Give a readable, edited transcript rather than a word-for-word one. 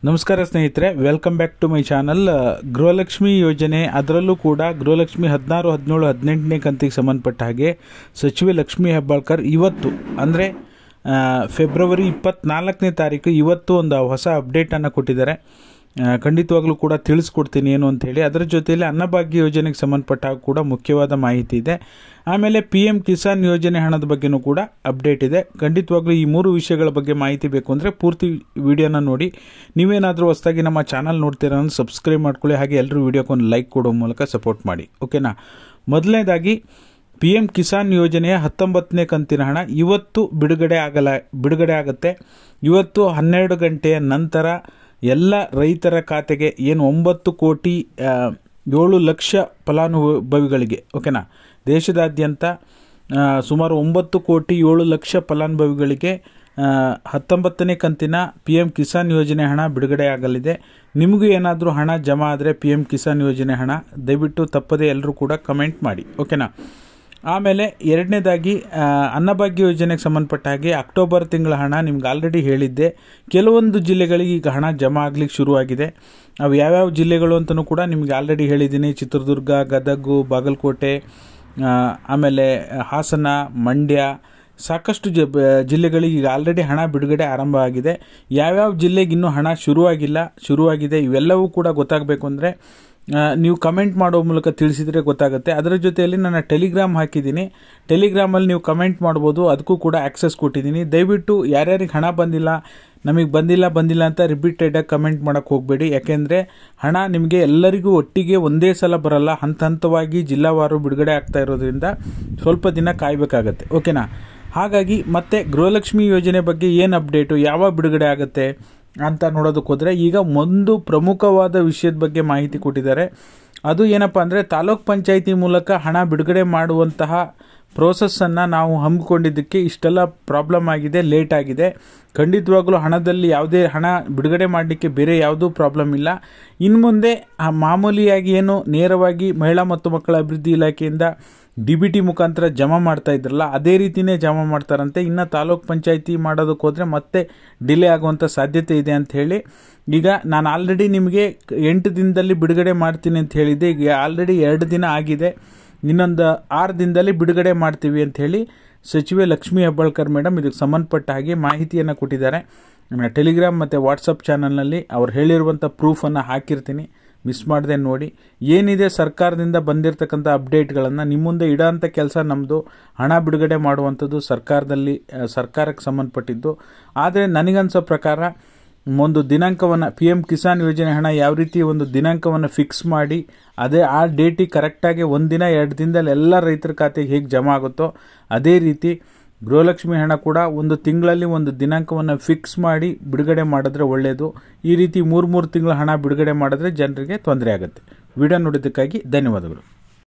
ನಮಸ್ಕಾರ ಸ್ನೇಹಿತರೆ, welcome back to my channel. Gruhalakshmi ಯೋಜನೆ, ಅದರಲ್ಲೂ ಕೂಡ ಗೃಹಲಕ್ಷ್ಮಿ 16, 17, 18ನೇ ಕಂತಿಗೆ ಸಂಬಂಧಪಟ್ಟ ಹಾಗೆ ಸಚಿವೆ ಲಕ್ಷ್ಮೀ ಹೆಬ್ಬಾಳ್ಕರ್ ಇವತ್ತು ಅಂದರೆ ಫೆಬ್ರವರಿ 24ನೇ ತಾರೀಕು ಇವತ್ತು ಒಂದು ಹೊಸ ಅಪ್ಡೇಟನ್ನು ಕೊಟ್ಟಿದ್ದಾರೆ. ಖಂಡಿತವಾಗ್ಲೂ ಕೂಡ ತಿಳಿಸ್ಕೊಡ್ತೀನಿ ಏನು ಅಂಥೇಳಿ. ಅದರ ಜೊತೆಯಲ್ಲಿ ಅನ್ನಭಾಗ್ಯ ಯೋಜನೆಗೆ ಸಂಬಂಧಪಟ್ಟ ಕೂಡ ಮುಖ್ಯವಾದ ಮಾಹಿತಿ ಇದೆ. ಆಮೇಲೆ PM ಕಿಸಾನ್ ಯೋಜನೆ ಹಣದ ಬಗ್ಗೆನೂ ಕೂಡ ಅಪ್ಡೇಟ್ ಇದೆ. ಖಂಡಿತವಾಗ್ಲೂ ಈ ಮೂರು ವಿಷಯಗಳ ಬಗ್ಗೆ ಮಾಹಿತಿ ಬೇಕು ಅಂದರೆ ಪೂರ್ತಿ ವಿಡಿಯೋನ ನೋಡಿ. ನೀವೇನಾದರೂ ಹೊಸದಾಗಿ ನಮ್ಮ ಚಾನಲ್ ನೋಡ್ತೀರಾ ಅಂದರೆ ಸಬ್ಸ್ಕ್ರೈಬ್ ಮಾಡ್ಕೊಳ್ಳಿ. ಹಾಗೆ ಎಲ್ಲರೂ ವಿಡಿಯೋಕ್ಕೊಂದು ಲೈಕ್ ಕೊಡೋ ಮೂಲಕ ಸಪೋರ್ಟ್ ಮಾಡಿ, ಓಕೆನಾ. ಮೊದಲನೇದಾಗಿ PM ಕಿಸಾನ್ ಯೋಜನೆಯ 19ನೇ ಕಂತಿನ ಹಣ ಇವತ್ತು ಬಿಡುಗಡೆ ಆಗುತ್ತೆ. ಇವತ್ತು 12 ಗಂಟೆಯ ನಂತರ ಎಲ್ಲ ರೈತರ ಖಾತೆಗೆ ಏನು 9,7,00,000 ಫಲಾನುಭವಿಗಳಿಗೆ, ಓಕೆನಾ, ದೇಶದಾದ್ಯಂತ ಸುಮಾರು 9,7,00,000 ಫಲಾನುಭವಿಗಳಿಗೆ 19ನೇ ಕಂತಿನ PM ಕಿಸಾನ್ ಯೋಜನೆ ಹಣ ಬಿಡುಗಡೆ ಆಗಲಿದೆ. ನಿಮಗೂ ಏನಾದರೂ ಹಣ ಜಮಾ ಆದರೆ PM ಕಿಸಾನ್ ಯೋಜನೆ ಹಣ ದಯವಿಟ್ಟು ತಪ್ಪದೆ ಎಲ್ಲರೂ ಕೂಡ ಕಮೆಂಟ್ ಮಾಡಿ, ಓಕೆನಾ. ಆಮೇಲೆ ಎರಡನೇದಾಗಿ ಅನ್ನಭಾಗ್ಯ ಯೋಜನೆಗೆ ಸಂಬಂಧಪಟ್ಟ ಹಾಗೆ ಅಕ್ಟೋಬರ್ ತಿಂಗಳ ಹಣ ನಿಮ್ಗೆ ಆಲ್ರೆಡಿ ಹೇಳಿದ್ದೆ. ಕೆಲವೊಂದು ಜಿಲ್ಲೆಗಳಿಗೆ ಈಗ ಹಣ ಜಮಾ ಆಗಲಿಕ್ಕೆ ಶುರುವಾಗಿದೆ. ಅವು ಯಾವ್ಯಾವ ಜಿಲ್ಲೆಗಳು ಅಂತಲೂ ಕೂಡ ನಿಮ್ಗೆ ಆಲ್ರೆಡಿ ಹೇಳಿದ್ದೀನಿ. ಚಿತ್ರದುರ್ಗ, ಗದಗ, ಬಾಗಲಕೋಟೆ, ಆಮೇಲೆ ಹಾಸನ, ಮಂಡ್ಯ, ಸಾಕಷ್ಟು ಜಿಲ್ಲೆಗಳಿಗೆ ಈಗ ಆಲ್ರೆಡಿ ಹಣ ಬಿಡುಗಡೆ ಆರಂಭ ಆಗಿದೆ. ಯಾವ್ಯಾವ ಜಿಲ್ಲೆಗೆ ಇನ್ನೂ ಹಣ ಶುರುವಾಗಿದೆ ಇವೆಲ್ಲವೂ ಕೂಡ ಗೊತ್ತಾಗಬೇಕು ಅಂದರೆ ನೀವು ಕಮೆಂಟ್ ಮಾಡೋ ಮೂಲಕ ತಿಳಿಸಿದರೆ ಗೊತ್ತಾಗುತ್ತೆ. ಅದರ ಜೊತೆಯಲ್ಲಿ ನನ್ನ ಟೆಲಿಗ್ರಾಮ್ ಹಾಕಿದ್ದೀನಿ. ಟೆಲಿಗ್ರಾಮಲ್ಲಿ ನೀವು ಕಮೆಂಟ್ ಮಾಡ್ಬೋದು, ಅದಕ್ಕೂ ಕೂಡ ಆಕ್ಸೆಸ್ ಕೊಟ್ಟಿದ್ದೀನಿ. ದಯವಿಟ್ಟು ಯಾರ್ಯಾರಿಗೆ ಹಣ ನಮಗೆ ಬಂದಿಲ್ಲ ಅಂತ ರಿಪೀಟೆಡಾಗಿ ಕಮೆಂಟ್ ಮಾಡೋಕ್ಕೆ ಹೋಗಬೇಡಿ. ಯಾಕೆಂದರೆ ಹಣ ನಿಮಗೆ ಎಲ್ಲರಿಗೂ ಒಟ್ಟಿಗೆ ಒಂದೇ ಸಲ ಬರಲ್ಲ, ಹಂತವಾಗಿ ಜಿಲ್ಲಾವಾರು ಬಿಡುಗಡೆ ಆಗ್ತಾ ಇರೋದ್ರಿಂದ ಸ್ವಲ್ಪ ದಿನ ಕಾಯಬೇಕಾಗತ್ತೆ, ಓಕೆನಾ. ಹಾಗಾಗಿ ಮತ್ತೆ ಗೃಹಲಕ್ಷ್ಮಿ ಯೋಜನೆ ಬಗ್ಗೆ ಏನು ಅಪ್ಡೇಟು, ಯಾವಾಗ ಬಿಡುಗಡೆ ಆಗುತ್ತೆ ಅಂತ ನೋಡೋದಕ್ಕೆ ಹೋದರೆ ಈಗ ಒಂದು ಪ್ರಮುಖವಾದ ವಿಷಯದ ಬಗ್ಗೆ ಮಾಹಿತಿ ಕೊಟ್ಟಿದ್ದಾರೆ. ಅದು ಏನಪ್ಪ ಅಂದರೆ ತಾಲೂಕ್ ಪಂಚಾಯಿತಿ ಮೂಲಕ ಹಣ ಬಿಡುಗಡೆ ಮಾಡುವಂತಹ ಪ್ರೋಸೆಸ್ಸನ್ನು ನಾವು ಹಮ್ಮಿಕೊಂಡಿದ್ದಕ್ಕೆ ಇಷ್ಟೆಲ್ಲ ಪ್ರಾಬ್ಲಮ್ ಆಗಿದೆ, ಲೇಟ್ ಆಗಿದೆ. ಖಂಡಿತವಾಗ್ಲೂ ಹಣದಲ್ಲಿ ಯಾವುದೇ ಹಣ ಬಿಡುಗಡೆ ಮಾಡಲಿಕ್ಕೆ ಬೇರೆ ಯಾವುದೂ ಪ್ರಾಬ್ಲಮ್ ಇಲ್ಲ. ಇನ್ನು ಮುಂದೆ ಮಾಮೂಲಿಯಾಗಿ ಏನು ನೇರವಾಗಿ ಮಹಿಳಾ ಮತ್ತು ಮಕ್ಕಳ ಅಭಿವೃದ್ಧಿ ಇಲಾಖೆಯಿಂದ DBT ಮುಖಾಂತರ ಜಮಾ ಮಾಡ್ತಾ ಇದ್ರಲ್ಲ, ಅದೇ ರೀತಿಯೇ ಜಮಾ ಮಾಡ್ತಾರಂತೆ. ಇನ್ನು ತಾಲೂಕ್ ಪಂಚಾಯಿತಿ ಮಾಡೋದಕ್ಕೆ ಹೋದರೆ ಮತ್ತೆ ಡಿಲೇ ಆಗುವಂಥ ಸಾಧ್ಯತೆ ಇದೆ ಅಂತ ಹೇಳಿ ಈಗ ನಾನು ಆಲ್ರೆಡಿ ನಿಮಗೆ 8 ದಿನದಲ್ಲಿ ಬಿಡುಗಡೆ ಮಾಡ್ತೀನಿ ಅಂತ ಹೇಳಿದ್ದೆ. ಈಗ ಆಲ್ರೆಡಿ 2 ದಿನ ಆಗಿದೆ. ಇನ್ನೊಂದು 6 ದಿನದಲ್ಲಿ ಬಿಡುಗಡೆ ಮಾಡ್ತೀವಿ ಅಂತ ಹೇಳಿ ಸಚಿವೆ ಲಕ್ಷ್ಮೀ ಹೆಬ್ಬಾಳ್ಕರ್ ಮೇಡಮ್ ಇದಕ್ಕೆ ಸಂಬಂಧಪಟ್ಟ ಹಾಗೆ ಮಾಹಿತಿಯನ್ನು ಕೊಟ್ಟಿದ್ದಾರೆ. ನನ್ನ ಟೆಲಿಗ್ರಾಮ್ ಮತ್ತು ವಾಟ್ಸಪ್ ಚಾನಲ್ನಲ್ಲಿ ಅವ್ರು ಹೇಳಿರುವಂಥ ಪ್ರೂಫನ್ನು ಹಾಕಿರ್ತೀನಿ, ಮಿಸ್ ಮಾಡದೆ ನೋಡಿ. ಏನಿದೆ ಸರ್ಕಾರದಿಂದ ಬಂದಿರತಕ್ಕಂಥ ಅಪ್ಡೇಟ್ಗಳನ್ನು ನಿಮ್ಮ ಮುಂದೆ ಇಡೋಂಥ ಕೆಲಸ ನಮ್ಮದು. ಹಣ ಬಿಡುಗಡೆ ಮಾಡುವಂಥದ್ದು ಸರ್ಕಾರಕ್ಕೆ ಸಂಬಂಧಪಟ್ಟಿದ್ದು. ಆದರೆ ನನಗನ್ಸೋ ಪ್ರಕಾರ ಒಂದು ದಿನಾಂಕವನ್ನು PM ಕಿಸಾನ್ ಯೋಜನೆ ಹಣ ಯಾವ ರೀತಿ ಒಂದು ದಿನಾಂಕವನ್ನು ಫಿಕ್ಸ್ ಮಾಡಿ ಆ ಡೇಟಿಗೆ ಕರೆಕ್ಟಾಗಿ 1 ದಿನ 2 ದಿನದಲ್ಲಿ ಎಲ್ಲ ರೈತರ ಖಾತೆಗೆ ಹೇಗೆ ಜಮಾ ಆಗುತ್ತೋ ಅದೇ ರೀತಿ ಗೃಹಲಕ್ಷ್ಮಿ ಹಣ ಕೂಡ ಒಂದು ತಿಂಗಳಲ್ಲಿ ಒಂದು ದಿನಾಂಕವನ್ನು ಫಿಕ್ಸ್ ಮಾಡಿ ಬಿಡುಗಡೆ ಮಾಡಿದ್ರೆ ಒಳ್ಳೆಯದು. ಈ ರೀತಿ 3 ತಿಂಗಳ ಹಣ ಬಿಡುಗಡೆ ಮಾಡಿದ್ರೆ ಜನರಿಗೆ ತೊಂದರೆ ಆಗುತ್ತೆ. ವಿಡಿಯೋ ನೋಡಿದ್ದಕ್ಕಾಗಿ ಧನ್ಯವಾದಗಳು.